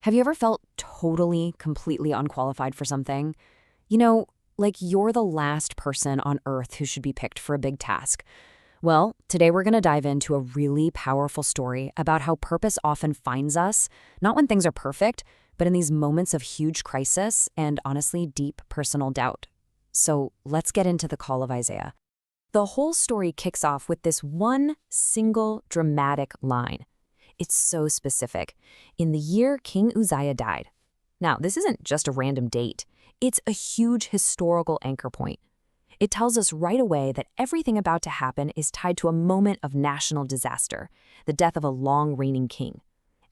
Have you ever felt totally, completely unqualified for something? You know, like you're the last person on earth who should be picked for a big task. Well, today we're going to dive into a really powerful story about how purpose often finds us, not when things are perfect, but in these moments of huge crisis and honestly deep personal doubt. So let's get into the call of Isaiah. The whole story kicks off with this one single dramatic line. It's so specific. In the year King Uzziah died. Now, this isn't just a random date. It's a huge historical anchor point. It tells us right away that everything about to happen is tied to a moment of national disaster, the death of a long-reigning king.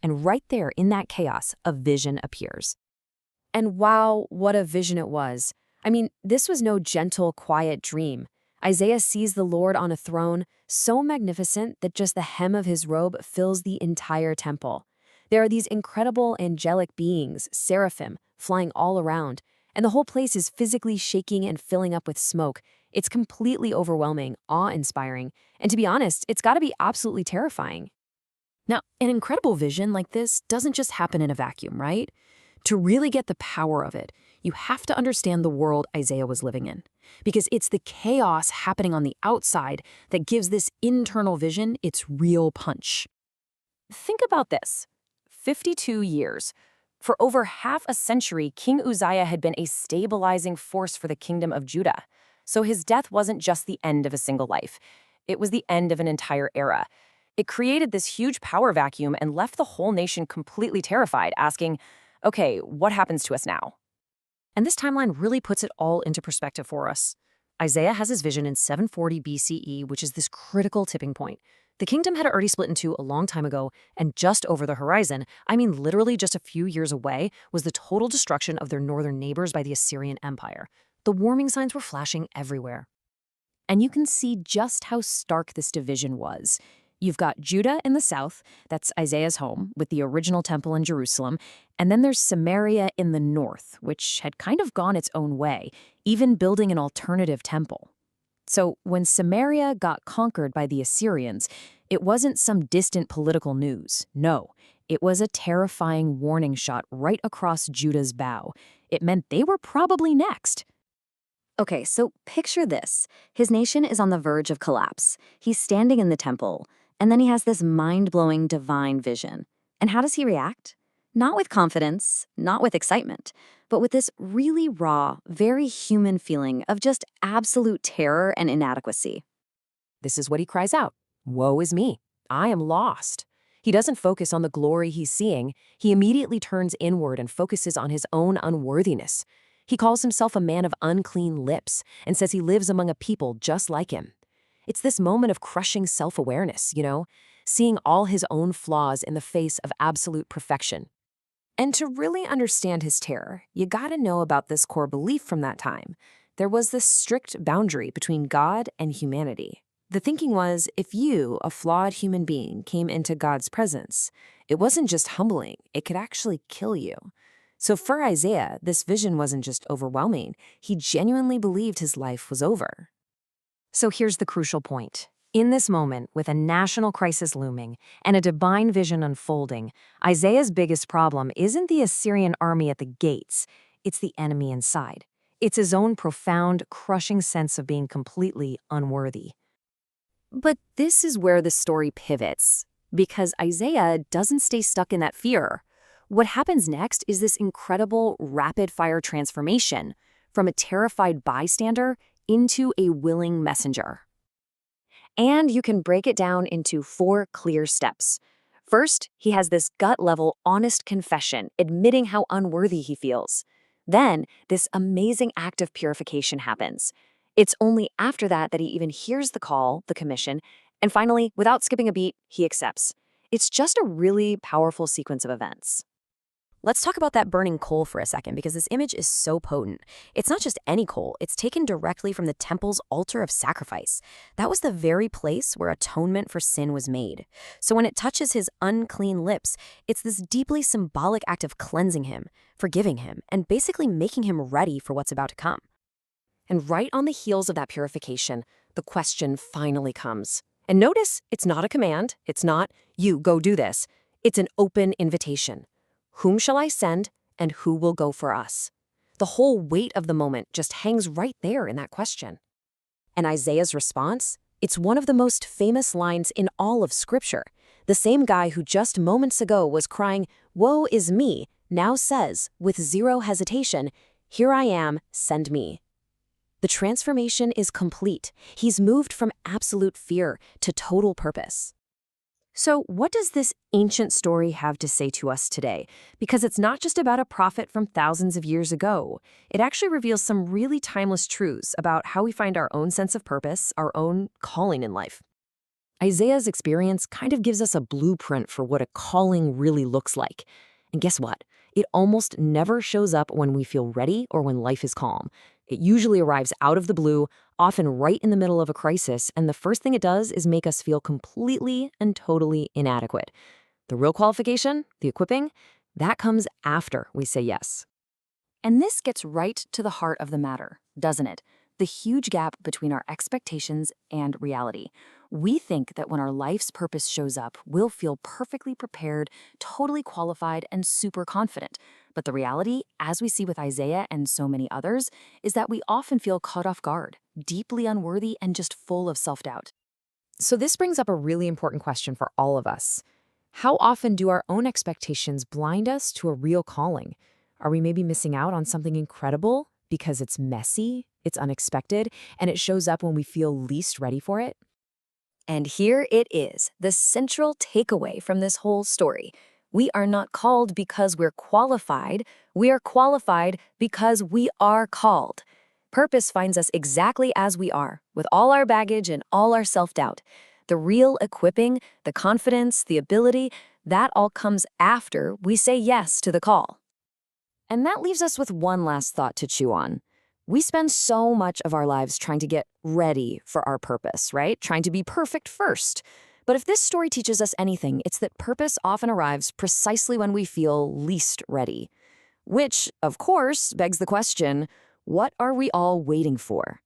And right there in that chaos, a vision appears. And wow, what a vision it was. I mean, this was no gentle, quiet dream. Isaiah sees the Lord on a throne, so magnificent that just the hem of his robe fills the entire temple. There are these incredible angelic beings, seraphim, flying all around, and the whole place is physically shaking and filling up with smoke. It's completely overwhelming, awe-inspiring, and to be honest, it's got to be absolutely terrifying. Now, an incredible vision like this doesn't just happen in a vacuum, right? To really get the power of it, you have to understand the world Isaiah was living in. Because it's the chaos happening on the outside that gives this internal vision its real punch. Think about this. 52 years. For over half a century, King Uzziah had been a stabilizing force for the kingdom of Judah. So his death wasn't just the end of a single life. It was the end of an entire era. It created this huge power vacuum and left the whole nation completely terrified, asking, okay, what happens to us now? And this timeline really puts it all into perspective for us. Isaiah has his vision in 740 BCE, which is this critical tipping point. The kingdom had already split in two a long time ago, and just over the horizon, I mean literally just a few years away, was the total destruction of their northern neighbors by the Assyrian Empire. The warming signs were flashing everywhere. And you can see just how stark this division was. You've got Judah in the south, that's Isaiah's home, with the original temple in Jerusalem, and then there's Samaria in the north, which had kind of gone its own way, even building an alternative temple. So when Samaria got conquered by the Assyrians, it wasn't some distant political news. No, it was a terrifying warning shot right across Judah's bow. It meant they were probably next. Okay, so picture this. His nation is on the verge of collapse. He's standing in the temple, and then he has this mind-blowing divine vision. And how does he react? Not with confidence, not with excitement, but with this really raw, very human feeling of just absolute terror and inadequacy. This is what he cries out. Woe is me. I am lost. He doesn't focus on the glory he's seeing. He immediately turns inward and focuses on his own unworthiness. He calls himself a man of unclean lips and says he lives among a people just like him. It's this moment of crushing self-awareness, seeing all his own flaws in the face of absolute perfection. And to really understand his terror, you gotta know about this core belief from that time. There was this strict boundary between God and humanity. The thinking was, if you, a flawed human being, came into God's presence, it wasn't just humbling, it could actually kill you. So for Isaiah, this vision wasn't just overwhelming. He genuinely believed his life was over. So here's the crucial point. In this moment, with a national crisis looming and a divine vision unfolding, Isaiah's biggest problem isn't the Assyrian army at the gates, it's the enemy inside. It's his own profound, crushing sense of being completely unworthy. But this is where the story pivots, because Isaiah doesn't stay stuck in that fear. What happens next is this incredible rapid-fire transformation from a terrified bystander into a willing messenger. And you can break it down into 4 clear steps. First, he has this gut-level, honest confession, admitting how unworthy he feels. Then, this amazing act of purification happens. It's only after that that he even hears the call, the commission, and finally, without skipping a beat, he accepts. It's just a really powerful sequence of events. Let's talk about that burning coal for a second, because this image is so potent. It's not just any coal, it's taken directly from the temple's altar of sacrifice. That was the very place where atonement for sin was made. So when it touches his unclean lips, it's this deeply symbolic act of cleansing him, forgiving him, and basically making him ready for what's about to come. And right on the heels of that purification, the question finally comes. And notice, it's not a command. It's not, you go do this. It's an open invitation. Whom shall I send, and who will go for us? The whole weight of the moment just hangs right there in that question. And Isaiah's response? It's one of the most famous lines in all of Scripture. The same guy who just moments ago was crying, "Woe is me," now says, with zero hesitation, "Here I am, send me." The transformation is complete. He's moved from absolute fear to total purpose. So, what does this ancient story have to say to us today? Because it's not just about a prophet from thousands of years ago. It actually reveals some really timeless truths about how we find our own sense of purpose, our own calling in life. Isaiah's experience kind of gives us a blueprint for what a calling really looks like. And guess what? It almost never shows up when we feel ready or when life is calm. It usually arrives out of the blue, often right in the middle of a crisis, and the first thing it does is make us feel completely and totally inadequate. The real qualification, the equipping, that comes after we say yes. And this gets right to the heart of the matter, doesn't it? The huge gap between our expectations and reality. We think that when our life's purpose shows up, we'll feel perfectly prepared, totally qualified, and super confident. But the reality, as we see with Isaiah and so many others, is that we often feel caught off guard, deeply unworthy, and just full of self-doubt. So this brings up a really important question for all of us. How often do our own expectations blind us to a real calling? Are we maybe missing out on something incredible because it's messy, it's unexpected, and it shows up when we feel least ready for it? And here it is, the central takeaway from this whole story. We are not called because we're qualified. We are qualified because we are called. Purpose finds us exactly as we are, with all our baggage and all our self-doubt. The real equipping, the confidence, the ability, that all comes after we say yes to the call. And that leaves us with one last thought to chew on. We spend so much of our lives trying to get ready for our purpose, right? Trying to be perfect first. But if this story teaches us anything, it's that purpose often arrives precisely when we feel least ready. Which, of course, begs the question, what are we all waiting for?